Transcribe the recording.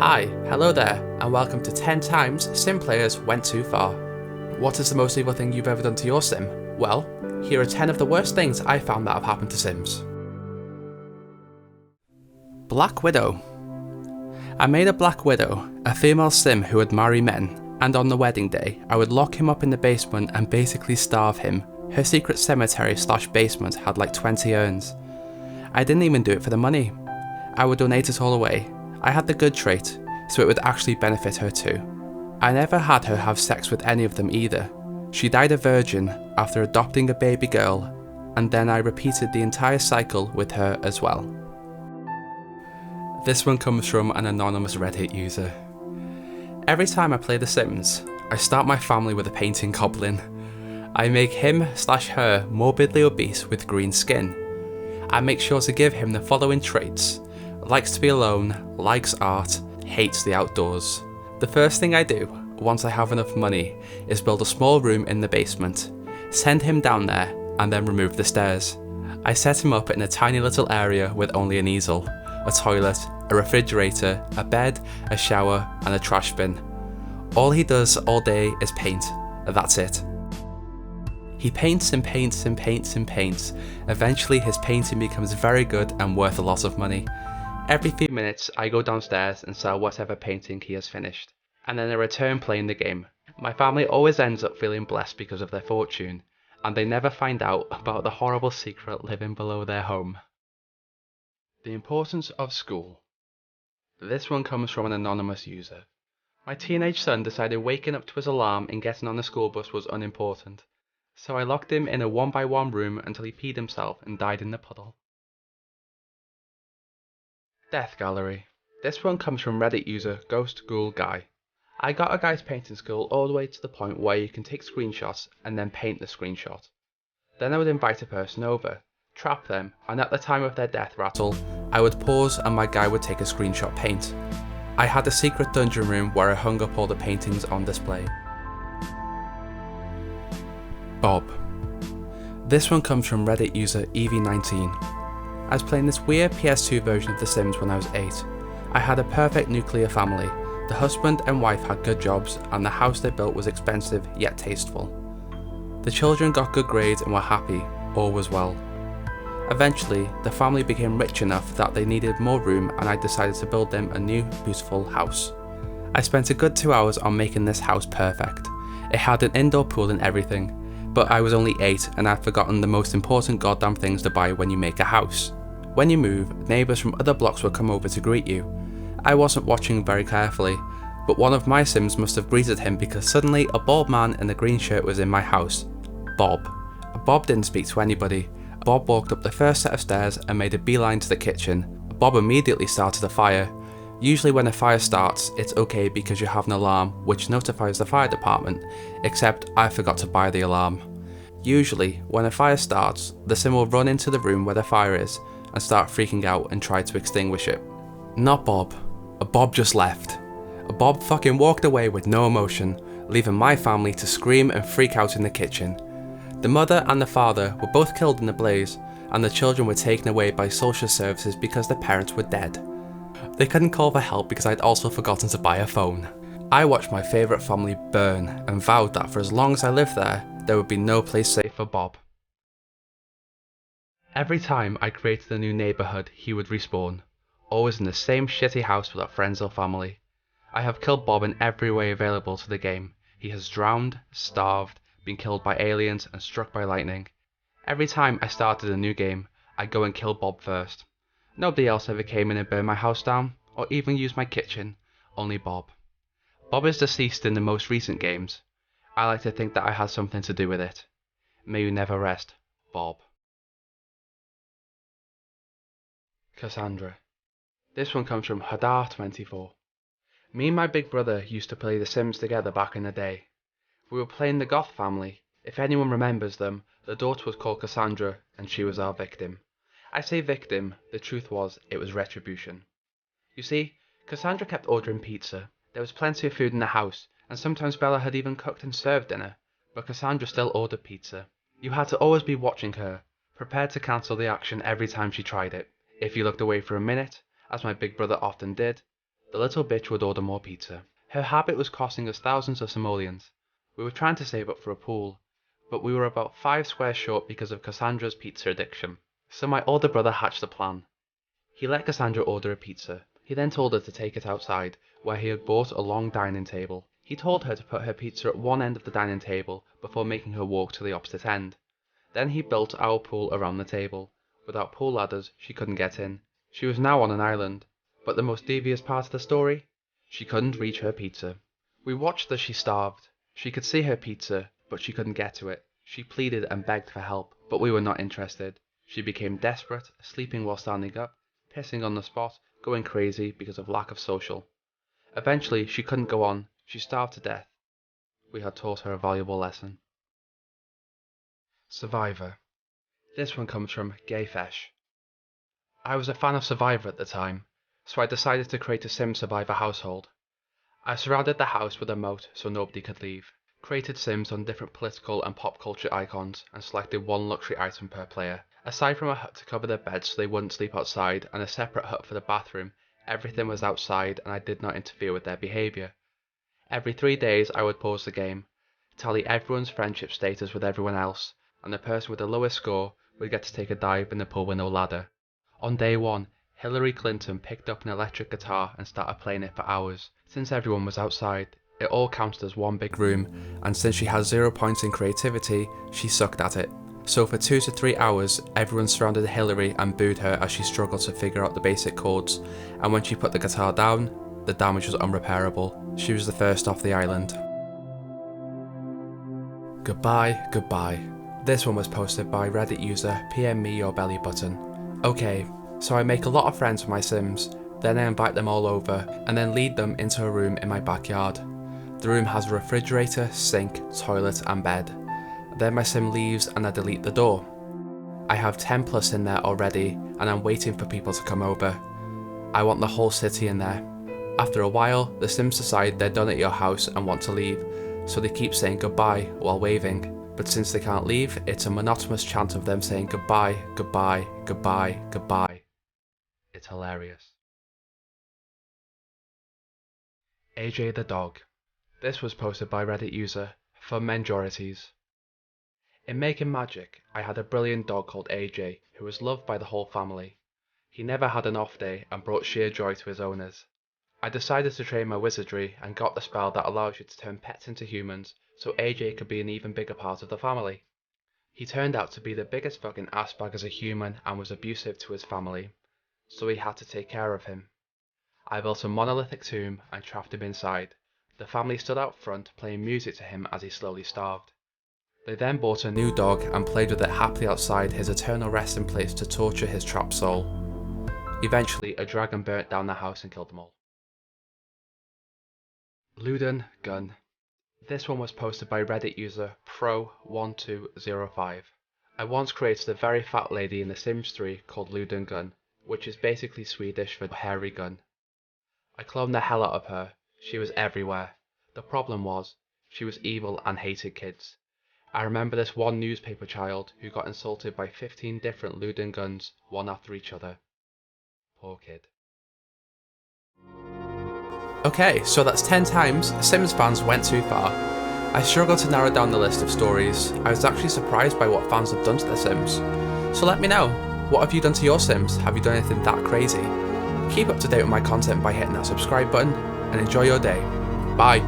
Hi, hello there, and welcome to 10 times Sim Players Went Too Far. What is the most evil thing you've ever done to your sim? Well, here are 10 of the worst things I found that have happened to Sims. Black Widow. I made a Black Widow, a female sim who would marry men, and on the wedding day, I would lock him up in the basement and basically starve him. Her secret cemetery / basement had like 20 urns. I didn't even do it for the money. I would donate it all away. I had the good trait, so it would actually benefit her too. I never had her have sex with any of them either. She died a virgin after adopting a baby girl, and then I repeated the entire cycle with her as well. This one comes from an anonymous Reddit user. Every time I play The Sims, I start my family with a Painting Goblin. I make him / her morbidly obese with green skin. I make sure to give him the following traits: likes to be alone, likes art, hates the outdoors. The first thing I do, once I have enough money, is build a small room in the basement, send him down there, and then remove the stairs. I set him up in a tiny little area with only an easel, a toilet, a refrigerator, a bed, a shower, and a trash bin. All he does all day is paint, and that's it. He paints and paints and paints and paints. Eventually his painting becomes very good and worth a lot of money. Every few minutes I go downstairs and sell whatever painting he has finished, and then I return playing the game. My family always ends up feeling blessed because of their fortune, and they never find out about the horrible secret living below their home. The importance of school. This one comes from an anonymous user. My teenage son decided waking up to his alarm and getting on the school bus was unimportant, so I locked him in a 1x1 room until he peed himself and died in the puddle. Death Gallery. This one comes from Reddit user Ghost Ghoul Guy. I got a guy's painting skill all the way to the point where you can take screenshots and then paint the screenshot. Then I would invite a person over, trap them, and at the time of their death rattle, I would pause and my guy would take a screenshot paint. I had a secret dungeon room where I hung up all the paintings on display. Bob. This one comes from Reddit user Evie19. I was playing this weird PS2 version of The Sims when I was 8. I had a perfect nuclear family. The husband and wife had good jobs, and the house they built was expensive yet tasteful. The children got good grades and were happy, all was well. Eventually, the family became rich enough that they needed more room, and I decided to build them a new, beautiful house. I spent a good 2 hours on making this house perfect. It had an indoor pool and everything, but I was only 8 and I'd forgotten the most important goddamn things to buy when you make a house. When you move, neighbours from other blocks will come over to greet you. I wasn't watching very carefully, but one of my Sims must have greeted him because suddenly a bald man in a green shirt was in my house. Bob. Bob didn't speak to anybody. Bob walked up the first set of stairs and made a beeline to the kitchen. Bob immediately started a fire. Usually when a fire starts, it's okay because you have an alarm which notifies the fire department, except I forgot to buy the alarm. Usually, when a fire starts, the sim will run into the room where the fire is and start freaking out and try to extinguish it. Not Bob. Bob just left. Bob fucking walked away with no emotion, leaving my family to scream and freak out in the kitchen. The mother and the father were both killed in the blaze, and the children were taken away by social services because their parents were dead. They couldn't call for help because I'd also forgotten to buy a phone. I watched my favourite family burn and vowed that for as long as I lived there would be no place safe for Bob. Every time I created a new neighbourhood, he would respawn, always in the same shitty house without friends or family. I have killed Bob in every way available to the game. He has drowned, starved, been killed by aliens and struck by lightning. Every time I started a new game, I'd go and kill Bob first. Nobody else ever came in and burned my house down, or even used my kitchen, only Bob. Bob is deceased in the most recent games. I like to think that I had something to do with it. May you never rest, Bob. Cassandra. This one comes from Hadar24. Me and my big brother used to play The Sims together back in the day. We were playing the Goth family. If anyone remembers them, the daughter was called Cassandra and she was our victim. I say victim, the truth was, it was retribution. You see, Cassandra kept ordering pizza. There was plenty of food in the house, and sometimes Bella had even cooked and served dinner, but Cassandra still ordered pizza. You had to always be watching her, prepared to cancel the action every time she tried it. If you looked away for a minute, as my big brother often did, The little bitch would order more pizza. Her habit was costing us thousands of simoleons. We were trying to save up for a pool, but we were about 5 squares short because of Cassandra's pizza addiction. So my older brother hatched a plan. He let Cassandra order a pizza. He then told her to take it outside, where he had bought a long dining table. He told her to put her pizza at one end of the dining table before making her walk to the opposite end. Then he built our pool around the table. Without pool ladders, she couldn't get in. She was now on an island. But the most devious part of the story? She couldn't reach her pizza. We watched as she starved. She could see her pizza, but she couldn't get to it. She pleaded and begged for help, but we were not interested. She became desperate, sleeping while standing up, pissing on the spot, going crazy because of lack of social. Eventually, she couldn't go on. She starved to death. We had taught her a valuable lesson. Survivor. This one comes from Gayfesh. I was a fan of Survivor at the time, so I decided to create a Sim Survivor household. I surrounded the house with a moat so nobody could leave, created Sims on different political and pop culture icons, and selected one luxury item per player. Aside from a hut to cover their beds so they wouldn't sleep outside, and a separate hut for the bathroom, everything was outside and I did not interfere with their behaviour. Every 3 days I would pause the game, tally everyone's friendship status with everyone else, and the person with the lowest score would get to take a dive in the pool with no ladder. On day 1, Hillary Clinton picked up an electric guitar and started playing it for hours. Since everyone was outside, it all counted as one big room, and since she had 0 points in creativity, she sucked at it. So for 2 to 3 hours, everyone surrounded Hillary and booed her as she struggled to figure out the basic chords, and when she put the guitar down, the damage was unrepairable. She was the first off the island. Goodbye, goodbye. This one was posted by Reddit user PM me your belly button. Okay, so I make a lot of friends with my Sims, then I invite them all over, and then lead them into a room in my backyard. The room has a refrigerator, sink, toilet and bed. Then my Sim leaves and I delete the door. I have 10 plus in there already, and I'm waiting for people to come over. I want the whole city in there. After a while, the Sims decide they're done at your house and want to leave, so they keep saying goodbye while waving. But since they can't leave, it's a monotonous chant of them saying goodbye, goodbye, goodbye, goodbye. It's hilarious. AJ the dog. This was posted by Reddit user FunMajorities. In making magic, I had a brilliant dog called AJ who was loved by the whole family. He never had an off day and brought sheer joy to his owners. I decided to train my wizardry and got the spell that allows you to turn pets into humans, so AJ could be an even bigger part of the family. He turned out to be the biggest fucking assbag as a human and was abusive to his family, so we had to take care of him. I built a monolithic tomb and trapped him inside. The family stood out front playing music to him as he slowly starved. They then bought a new dog and played with it happily outside his eternal resting place to torture his trapped soul. Eventually, a dragon burnt down the house and killed them all. Lunn Gun. This one was posted by Reddit user Pro1205. I once created a very fat lady in The Sims 3 called Lunn Gun, which is basically Swedish for hairy gun. I cloned the hell out of her. She was everywhere. The problem was, she was evil and hated kids. I remember this one newspaper child who got insulted by 15 different Lunn Guns, one after each other. Poor kid. Okay, so that's 10 times Sims fans went too far. I struggled to narrow down the list of stories. I was actually surprised by what fans have done to their Sims. So let me know, what have you done to your Sims? Have you done anything that crazy? Keep up to date with my content by hitting that subscribe button, and enjoy your day. Bye!